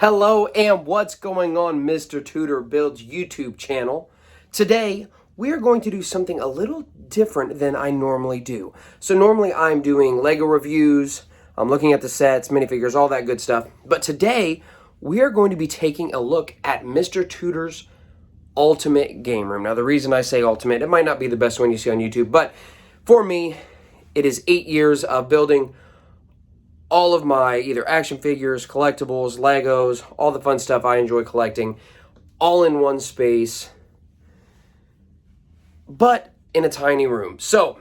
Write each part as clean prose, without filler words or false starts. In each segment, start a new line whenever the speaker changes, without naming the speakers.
Hello and what's going on, Mr. Tutor Builds YouTube channel. Today we are going to do something a little different than I normally do. So normally I'm doing Lego reviews, I'm looking at the sets, minifigures, all that good stuff. But today we are going to be taking a look at Mr. Tutor's ultimate game room. Now the reason I say ultimate, it might not be the best one you see on YouTube, but for me it is 8 years of building all of my either action figures, collectibles, Legos, all the fun stuff I enjoy collecting, all in one space, but in a tiny room. So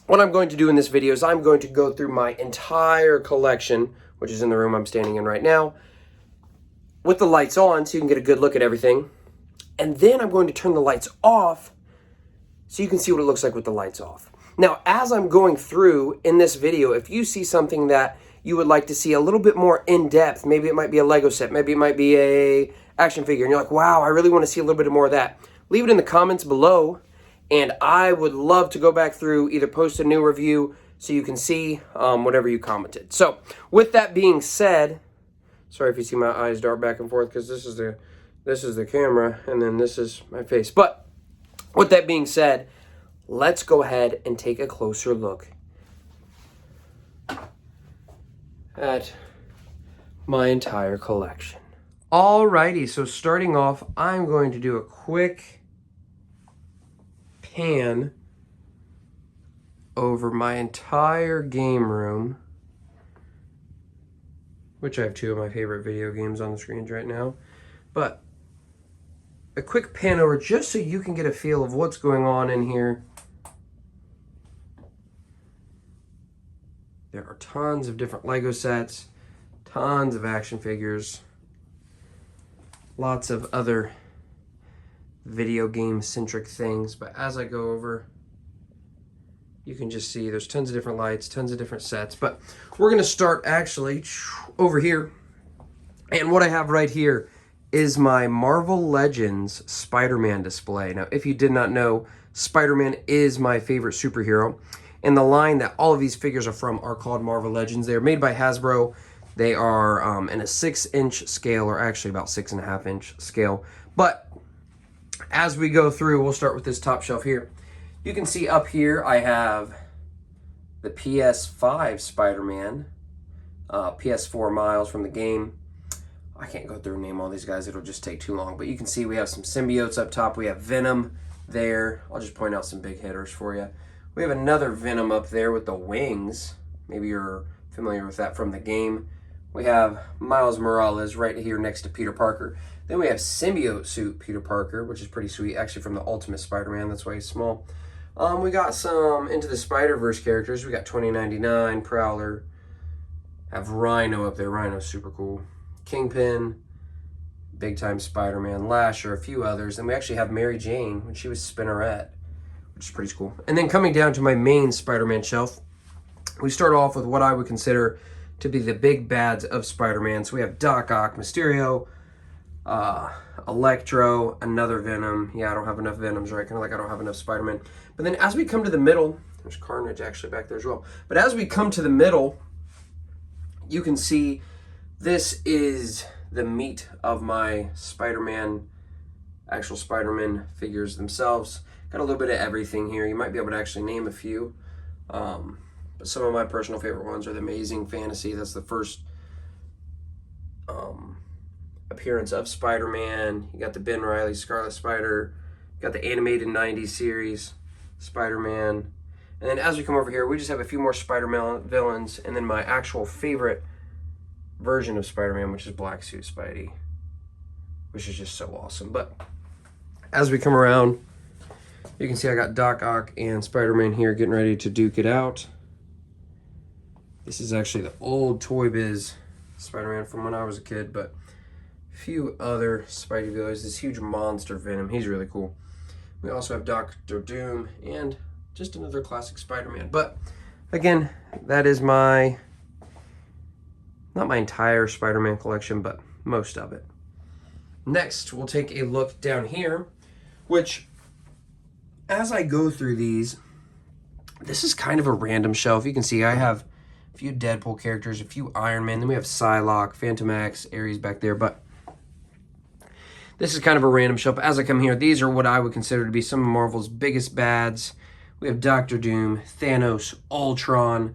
what I'm going to do in this video is I'm going to go through my entire collection, which is in the room I'm standing in right now, with the lights on so you can get a good look at everything. And then I'm going to turn the lights off so you can see what it looks like with the lights off. Now, as I'm going through in this video, if you see something that you would like to see a little bit more in-depth, maybe it might be a Lego set, maybe it might be a action figure, and you're like, wow, I really want to see a little bit more of that, leave it in the comments below, and I would love to go back through, either post a new review so you can see whatever you commented. So, with that being said, sorry if you see my eyes dart back and forth, because this is the camera, and then this is my face. But, with that being said, let's go ahead and take a closer look at my entire collection. Alrighty, so starting off, I'm going to do a quick pan over my entire game room, which I have two of my favorite video games on the screens right now, but a quick pan over just so you can get a feel of what's going on in here. There are tons of different Lego sets, tons of action figures, lots of other video game centric things, but as I go over, you can just see there's tons of different lights, tons of different sets, but we're gonna start actually over here. And what I have right here is my Marvel Legends Spider-Man display. Now, if you did not know, Spider-Man is my favorite superhero. And the line that all of these figures are from are called Marvel Legends. They are made by Hasbro. They are in a 6-inch scale, or actually about 6.5-inch scale. But as we go through, we'll start with this top shelf here. You can see up here I have the PS5 Spider-Man, PS4 Miles from the game. I can't go through and name all these guys. It'll just take too long. But you can see we have some symbiotes up top. We have Venom there. I'll just point out some big hitters for you. We have another Venom up there with the wings. Maybe you're familiar with that from the game. We have Miles Morales right here next to Peter Parker. Then we have Symbiote Suit Peter Parker, which is pretty sweet, actually from the Ultimate Spider-Man. That's why he's small. We got some Into the Spider-Verse characters. We got 2099, Prowler. Have Rhino up there. Rhino's super cool. Kingpin, Big Time Spider-Man, Lasher, a few others. And we actually have Mary Jane when she was Spinneret, which is pretty cool. And then coming down to my main Spider-Man shelf, we start off with what I would consider to be the big bads of Spider-Man. So we have Doc Ock, Mysterio, Electro, another Venom. Yeah, I don't have enough Venoms, right? Kind of like I don't have enough Spider-Man. But then as we come to the middle, there's Carnage actually back there as well. But as we come to the middle, you can see this is the meat of my Spider-Man, actual Spider-Man figures themselves. Got a little bit of everything here. You might be able to actually name a few. But some of my personal favorite ones are the Amazing Fantasy. That's the first appearance of Spider-Man. You got the Ben Reilly Scarlet Spider. You got the animated 90s series, Spider-Man. And then as we come over here, we just have a few more Spider-Man villains. And then my actual favorite version of Spider-Man, which is Black Suit Spidey, which is just so awesome. But as we come around, you can see I got Doc Ock and Spider-Man here getting ready to duke it out. This is actually the old Toy Biz Spider-Man from when I was a kid, but a few other Spidey villains. This huge monster Venom, he's really cool. We also have Doctor Doom and just another classic Spider-Man. But again, that is my, not my entire Spider-Man collection, but most of it. Next, we'll take a look down here, which, as I go through these, this is kind of a random shelf. You can see I have a few Deadpool characters, a few Iron Man. Then we have Psylocke, Phantom X, Ares back there. But this is kind of a random shelf. As I come here, these are what I would consider to be some of Marvel's biggest bads. We have Doctor Doom, Thanos, Ultron,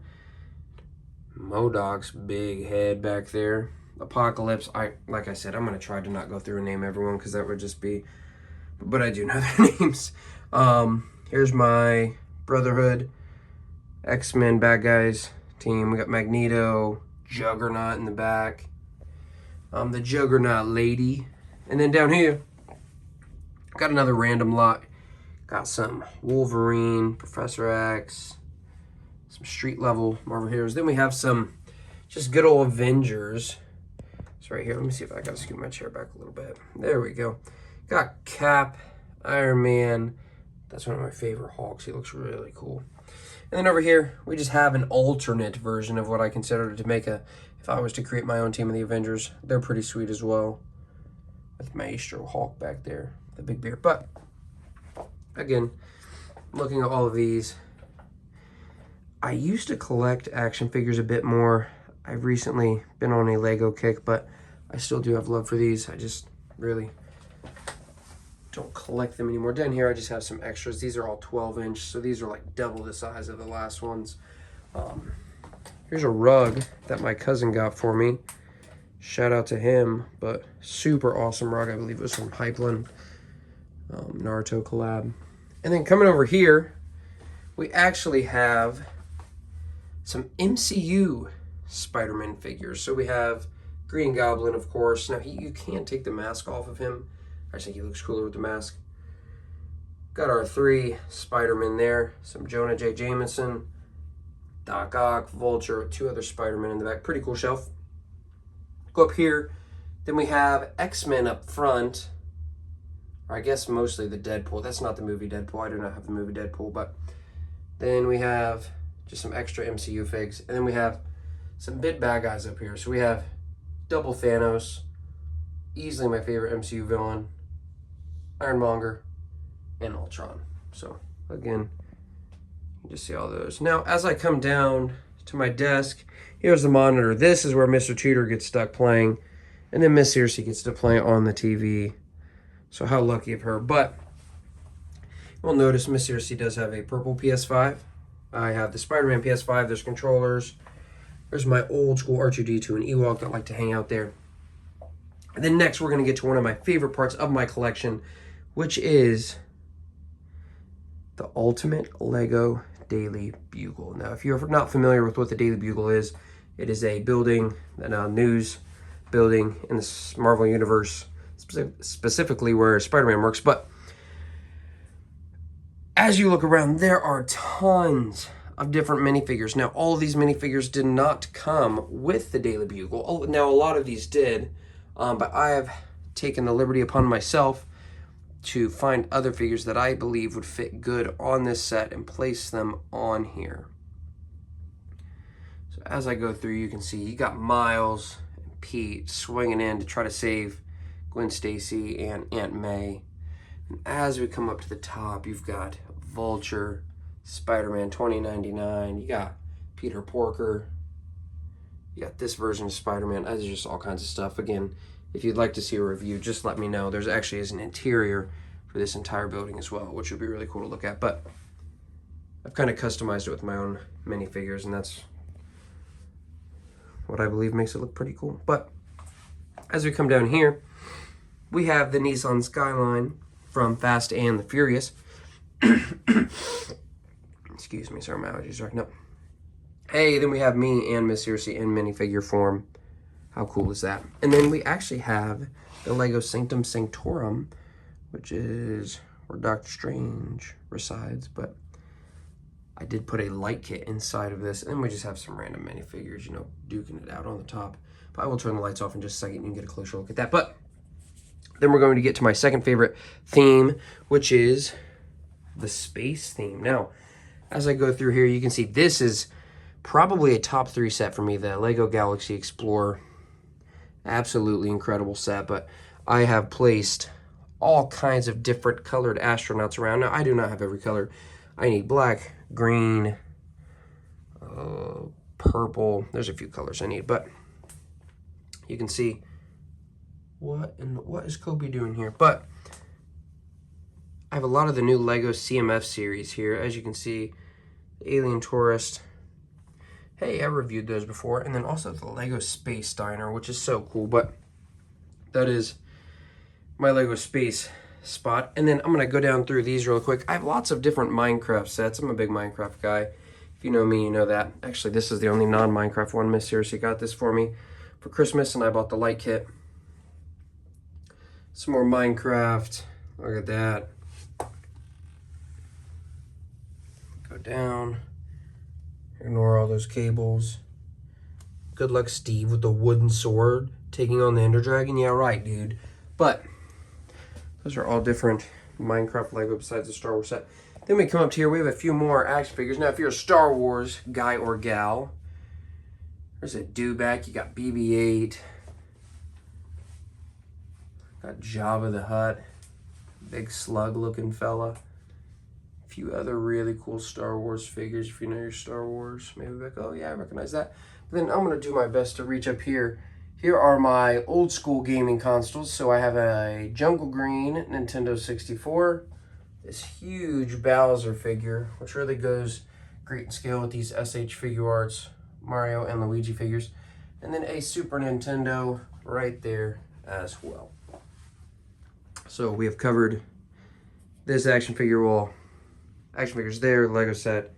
MODOK's big head back there, Apocalypse. Like I said, I'm going to try to not go through and name everyone because that would just be... But I do know their names. Here's my Brotherhood, X-Men bad guys team. We got Magneto, Juggernaut in the back, the Juggernaut lady. And then down here, got another random lot. Got some Wolverine, Professor X, some street level Marvel heroes. Then we have some just good old Avengers. So right here, let me see if I gotta scoot my chair back a little bit. There we go. Got Cap, Iron Man. That's one of my favorite Hulks. He looks really cool. And then over here, we just have an alternate version of what I consider to make a, if I was to create my own team of the Avengers. They're pretty sweet as well. With Maestro Hulk back there, the big beard. But, again, looking at all of these, I used to collect action figures a bit more. I've recently been on a Lego kick, but I still do have love for these. I just really don't collect them anymore. Down here, I just have some extras. These are all 12-inch, so these are like double the size of the last ones. Here's a rug that my cousin got for me. Shout out to him, but super awesome rug. I believe it was from Hypeland, Naruto collab. And then coming over here, we actually have some MCU Spider-Man figures. So we have Green Goblin, of course. Now, you can't take the mask off of him. I think he looks cooler with the mask. Got our 3 Spider-Men there. Some Jonah J. Jameson, Doc Ock, Vulture, 2 other Spider-Men in the back. Pretty cool shelf. Go up here. Then we have X-Men up front. Or I guess mostly the Deadpool. That's not the movie Deadpool. I do not have the movie Deadpool. But then we have just some extra MCU figs. And then we have some big bad guys up here. So we have Double Thanos. Easily my favorite MCU villain. Ironmonger. And Ultron. So, again, you just see all those. Now, as I come down to my desk, here's the monitor. This is where Mr. Tudor gets stuck playing. And then Miss Circe gets to play on the TV. So how lucky of her. But you'll notice Miss Circe does have a purple PS5. I have the Spider-Man PS5. There's controllers. There's my old school R2-D2 and Ewok that like to hang out there. And then next we're going to get to one of my favorite parts of my collection, which is the Ultimate Lego Daily Bugle. Now, if you're not familiar with what the Daily Bugle is, it is a building, a news building in the Marvel Universe, specifically where Spider-Man works. But as you look around, there are tons of different minifigures. Now, all of these minifigures did not come with the Daily Bugle. Now, a lot of these did, but I have taken the liberty upon myself to find other figures that I believe would fit good on this set and place them on here. So as I go through, you can see you got Miles and Pete swinging in to try to save Gwen Stacy and Aunt May. And as we come up to the top, you've got Vulture, Spider-Man 2099, you got Peter Porker, you got this version of Spider-Man. There's just all kinds of stuff. Again, if you'd like to see a review, just let me know. There's actually is an interior for this entire building as well, which would be really cool to look at. But I've kind of customized it with my own minifigures, and that's what I believe makes it look pretty cool. But as we come down here, we have the Nissan Skyline from Fast and the Furious. Excuse me, sorry, my allergies are acting up. Hey, then we have me and Miss Circe in minifigure form. How cool is that? And then we actually have the Lego Sanctum Sanctorum, which is where Doctor Strange resides, but I did put a light kit inside of this, and we just have some random minifigures, you know, duking it out on the top. But I will turn the lights off in just a second, and you can get a closer look at that. But then we're going to get to my second favorite theme, which is the space theme. Now, as I go through here, you can see this is probably a top 3 set for me, the Lego Galaxy Explorer. Absolutely incredible set, but I have placed all kinds of different colored astronauts around. Now, I do not have every color. I need black, green, purple. There's a few colors I need, but you can see what is Kobe doing here. But I have a lot of the new Lego CMF series here. As you can see, Alien Tourist. Hey, I reviewed those before. And then also the Lego Space Diner, which is so cool. But that is my Lego Space spot. And then I'm going to go down through these real quick. I have lots of different Minecraft sets. I'm a big Minecraft guy. If you know me, you know that. Actually, this is the only non-Minecraft one. Miss seriously got this for me for Christmas, and I bought the light kit. Some more Minecraft. Look at that. Go down. Ignore all those cables. Good luck, Steve, with the wooden sword taking on the Ender Dragon. Yeah, right, dude. But those are all different Minecraft Lego besides the Star Wars set. Then we come up to here. We have a few more action figures. Now, if you're a Star Wars guy or gal, there's a Dewback. You got BB-8. Got Jabba the Hutt. Big slug-looking fella. A few other really cool Star Wars figures. If you know your Star Wars, maybe like, oh yeah, I recognize that. But then I'm going to do my best to reach up here. Here are my old school gaming consoles. So I have a Jungle Green Nintendo 64. This huge Bowser figure, which really goes great in scale with these SH Figuarts Mario and Luigi figures. And then a Super Nintendo right there as well. So we have covered this action figure wall, action figures there, Lego set,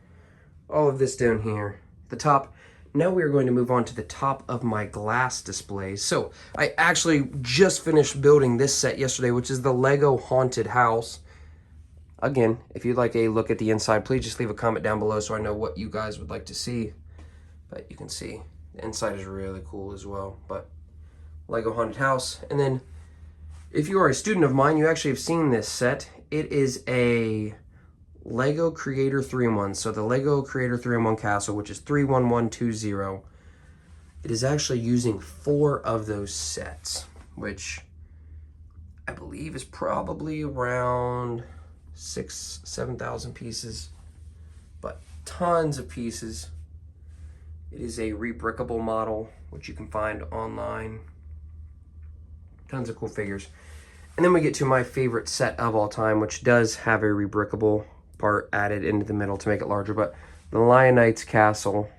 all of this down here. The top. Now we are going to move on to the top of my glass displays. So I actually just finished building this set yesterday, which is the Lego Haunted House. Again, if you'd like a look at the inside, please just leave a comment down below so I know what you guys would like to see. But you can see the inside is really cool as well. But Lego Haunted House. And then if you are a student of mine, you actually have seen this set. It is a Lego Creator 3-in-1. So the Lego Creator 3-in-1 Castle, which is 31120. It is actually using 4 of those sets, which I believe is probably around 7,000 pieces, but tons of pieces. It is a rebrickable model, which you can find online. Tons of cool figures. And then we get to my favorite set of all time, which does have a rebrickable part added into the middle to make it larger, but the Lionites Castle,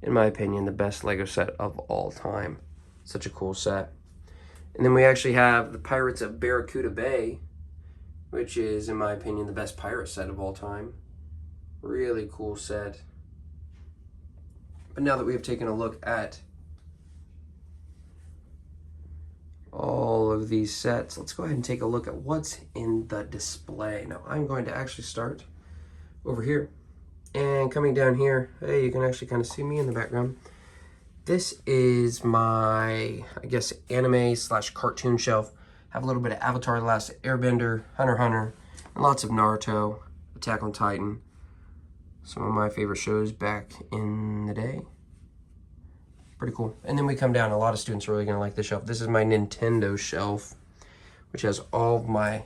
in my opinion, the best Lego set of all time. Such a cool set. And then we actually have the Pirates of Barracuda Bay, which is, in my opinion, the best pirate set of all time. Really cool set. But now that we have taken a look at all of these sets, let's go ahead and take a look at what's in the display. Now I'm going to actually start over here, and coming down here, hey, you can actually kind of see me in the background. This is my, I guess, anime / cartoon shelf. Have a little bit of Avatar: The Last Airbender, Hunter x Hunter, and lots of Naruto, Attack on Titan. Some of my favorite shows back in the day. Pretty cool. And then we come down. A lot of students are really going to like this shelf. This is my Nintendo shelf, which has all of my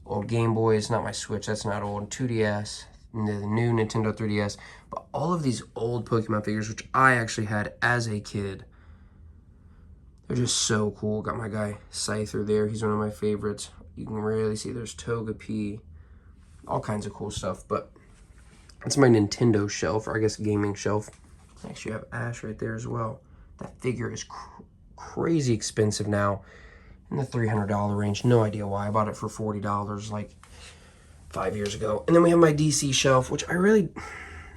old Game Boys, not my Switch, that's not old, 2DS, the new Nintendo 3DS, but all of these old Pokemon figures, which I actually had as a kid. They're just so cool. Got my guy Scyther there. He's one of my favorites. You can really see there's Togepi, all kinds of cool stuff, but that's my Nintendo shelf, or I guess gaming shelf. Actually, you have Ash right there as well. That figure is crazy expensive now, in the $300 range. No idea why. I bought it for $40 like 5 years ago. And then we have my DC shelf, which I really,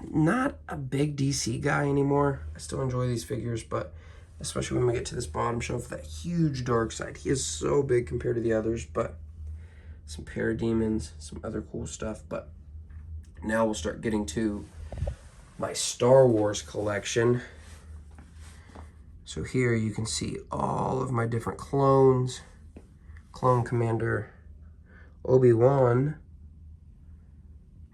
not a big DC guy anymore. I still enjoy these figures, but especially when we get to this bottom shelf, that huge Darkseid. He is so big compared to the others, but some Parademons, some other cool stuff. But now we'll start getting to my Star Wars collection. So here you can see all of my different clones. Clone Commander Obi-Wan.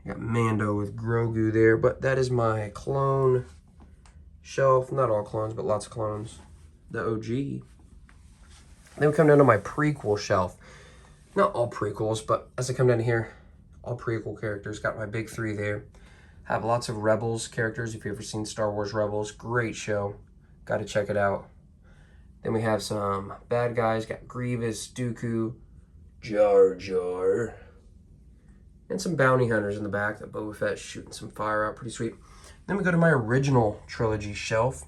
I got Mando with Grogu there, but that is my clone shelf. Not all clones, but lots of clones. The OG. Then we come down to my prequel shelf. Not all prequels, but as I come down here, all prequel characters. Got my big 3 there. Have lots of Rebels characters. If you've ever seen Star Wars Rebels, great show. Got to check it out. Then we have some bad guys. Got Grievous, Dooku, Jar Jar, and some bounty hunters in the back. That Boba Fett's shooting some fire out. Pretty sweet. Then we go to my original trilogy shelf.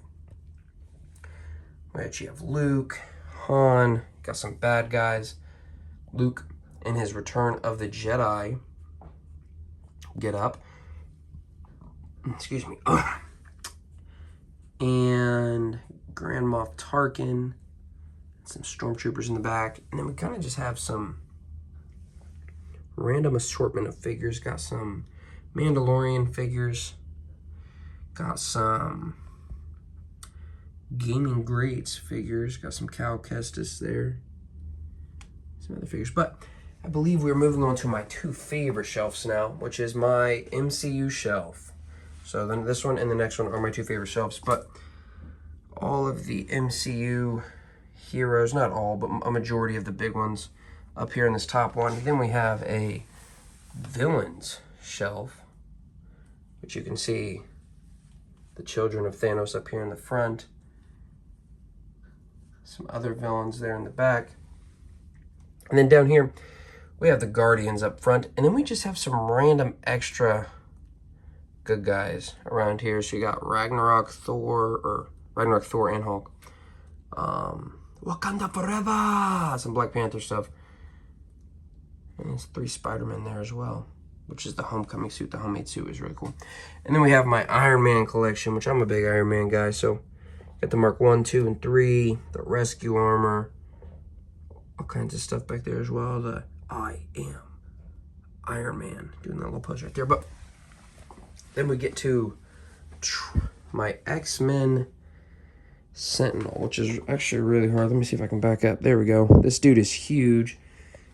We actually have Luke, Han. Got some bad guys. Luke in his Return of the Jedi get up. Excuse me. And Grand Moff Tarkin. Some stormtroopers in the back. And then we kind of just have some random assortment of figures. Got some Mandalorian figures. Got some Gaming Greats figures. Got some Cal Kestis there. Some other figures. But I believe we're moving on to my two favorite shelves now, which is my MCU shelf. So then this one and the next one are my two favorite shelves. But all of the MCU heroes, not all, but a majority of the big ones up here in this top one. Then we have a villains shelf, which you can see the children of Thanos up here in the front. Some other villains there in the back. And then down here, we have the Guardians up front. And then we just have some random extra good guys around here. So you got Ragnarok Thor and Hulk. Wakanda Forever! Some Black Panther stuff. And there's 3 Spider-Men there as well, which is the homecoming suit. The homemade suit is really cool. And then we have my Iron Man collection, which I'm a big Iron Man guy. So got the Mark 1, 2, and 3, the rescue armor, all kinds of stuff back there as well. The I am Iron Man, doing that little pose right there. But then we get to my X-Men Sentinel, which is actually really hard. Let me see if I can back up. There we go. This dude is huge.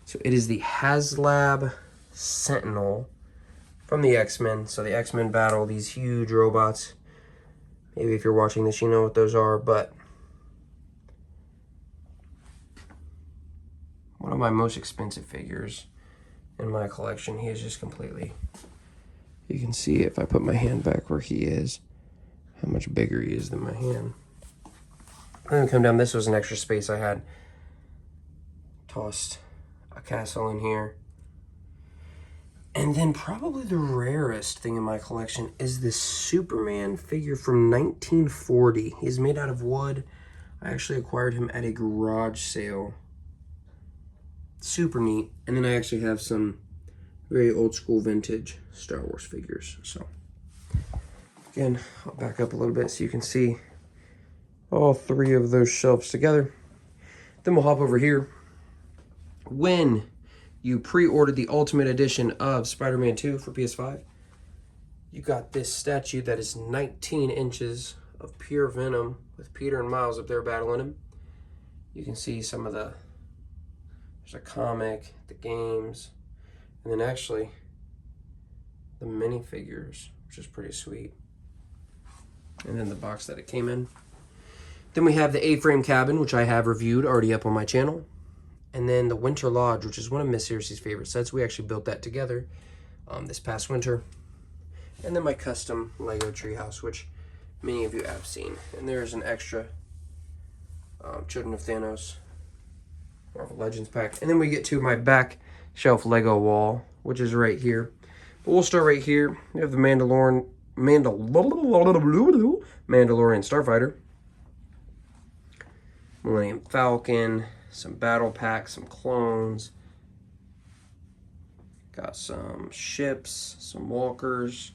So it is the HasLab Sentinel from the X-Men. So the X-Men battle these huge robots. Maybe if you're watching this, you know what those are, but one of my most expensive figures in my collection. He is just completely, you can see if I put my hand back where he is, how much bigger he is than my hand. Then we come down, this was an extra space I had. Tossed a castle in here. And then probably the rarest thing in my collection is this Superman figure from 1940. He's made out of wood. I actually acquired him at a garage sale. Super neat. And then I actually have some very old school vintage Star Wars figures. So again, I'll back up a little bit so you can see all 3 of those shelves together. Then we'll hop over here. When you pre-ordered the Ultimate Edition of Spider-Man 2 for PS5, you got this statue that is 19 inches of pure venom with Peter and Miles up there battling him. You can see some of the, there's a comic, the games, and then actually the minifigures, which is pretty sweet. And then the box that it came in. Then we have the A-Frame Cabin, which I have reviewed already up on my channel. And then the Winter Lodge, which is one of Miss Circe's favorite sets. We actually built that together this past winter. And then my custom Lego treehouse, which many of you have seen. And there's an extra Children of Thanos Marvel Legends pack. And then we get to my back shelf Lego wall, which is right here. But we'll start right here. We have the Mandalorian Starfighter, Millennium Falcon, some battle packs, some clones. Got some ships, some walkers.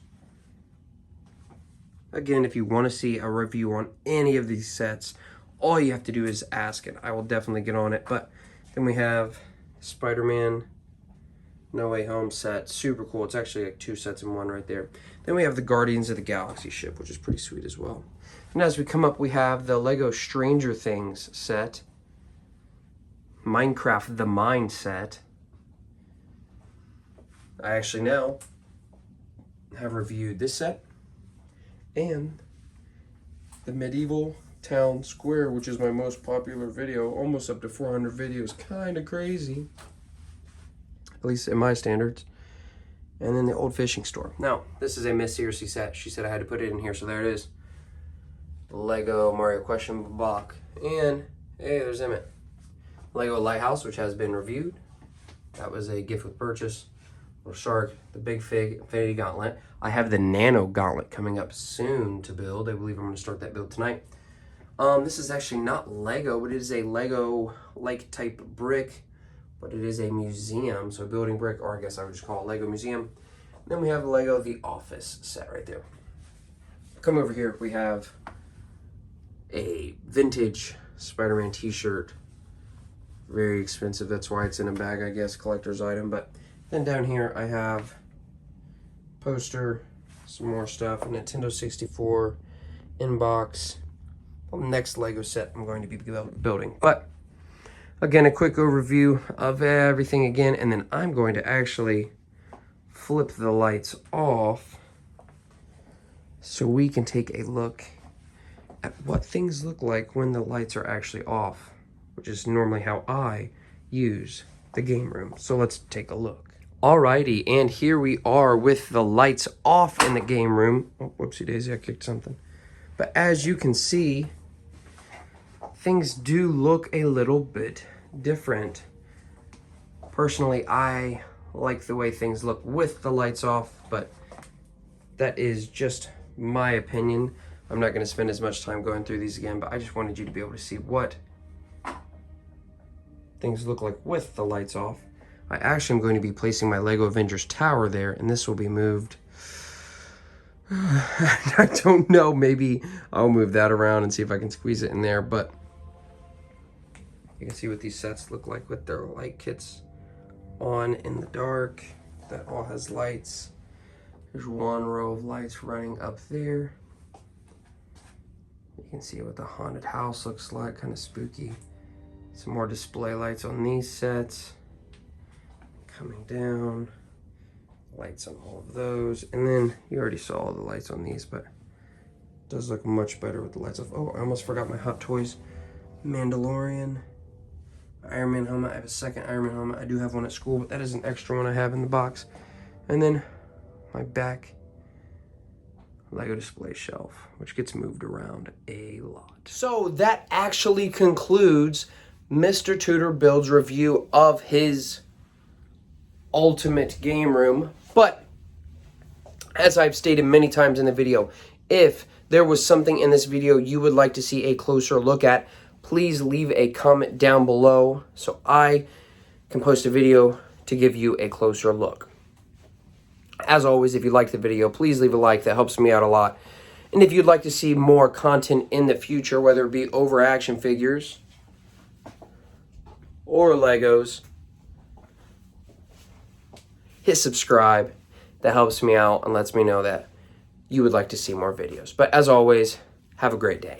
Again, if you want to see a review on any of these sets, all you have to do is ask it. I will definitely get on it. But then we have Spider-Man No Way Home set. Super cool. It's actually like 2 sets in one right there. Then we have the Guardians of the Galaxy ship, which is pretty sweet as well. And as we come up, we have the Lego Stranger Things set. Minecraft The Mind set. I actually now have reviewed this set and the Medieval Town Square, which is my most popular video, almost up to 400 videos. Kind of crazy, at least in my standards. And then the old fishing store. Now, this is a Miss Searcy set. She said I had to put it in here, so there it is. Lego Mario Question Block. And, hey, there's Emmett. Lego Lighthouse, which has been reviewed. That was a gift with purchase. Little shark, the Big Fig Infinity Gauntlet. I have the Nano Gauntlet coming up soon to build. I believe I'm going to start that build tonight. This is actually not Lego, but it is a Lego-like type brick, but it is a museum, so building brick, or I guess I would just call it Lego Museum. Then we have Lego The Office set right there. Come over here, we have a vintage Spider-Man t-shirt. Very expensive, that's why it's in a bag, I guess, collector's item. But then down here I have poster, some more stuff, a Nintendo 64 inbox. Next Lego set I'm going to be building. But again, a quick overview of everything again, and then I'm going to actually flip the lights off so we can take a look at what things look like when the lights are actually off, which is normally how I use the game room. So let's take a look. Alrighty, and here we are with the lights off in the game room. Oh, whoopsie daisy, I kicked something. But as you can see, things do look a little bit different. Personally, I like the way things look with the lights off, but that is just my opinion. I'm not going to spend as much time going through these again, but I just wanted you to be able to see what things look like with the lights off. I actually am going to be placing my Lego Avengers Tower there, and this will be moved. I don't know, maybe I'll move that around and see if I can squeeze it in there, but you can see what these sets look like with their light kits on in the dark. That all has lights. There's one row of lights running up there. You can see what the haunted house looks like, kind of spooky. Some more display lights on these sets. Coming down. Lights on all of those. And then you already saw all the lights on these, but it does look much better with the lights off. Oh, I almost forgot my Hot Toys Mandalorian Iron Man helmet. I have a second Iron Man helmet. I do have one at school, but that is an extra one I have in the box. And then my back Lego display shelf, which gets moved around a lot. So that actually concludes Mr. Tudor Builds review of his ultimate game room. But as I've stated many times in the video, if there was something in this video you would like to see a closer look at, please leave a comment down below so I can post a video to give you a closer look. As always, if you like the video, please leave a like. That helps me out a lot. And if you'd like to see more content in the future, whether it be over action figures or Legos, hit subscribe. That helps me out and lets me know that you would like to see more videos. But as always, have a great day.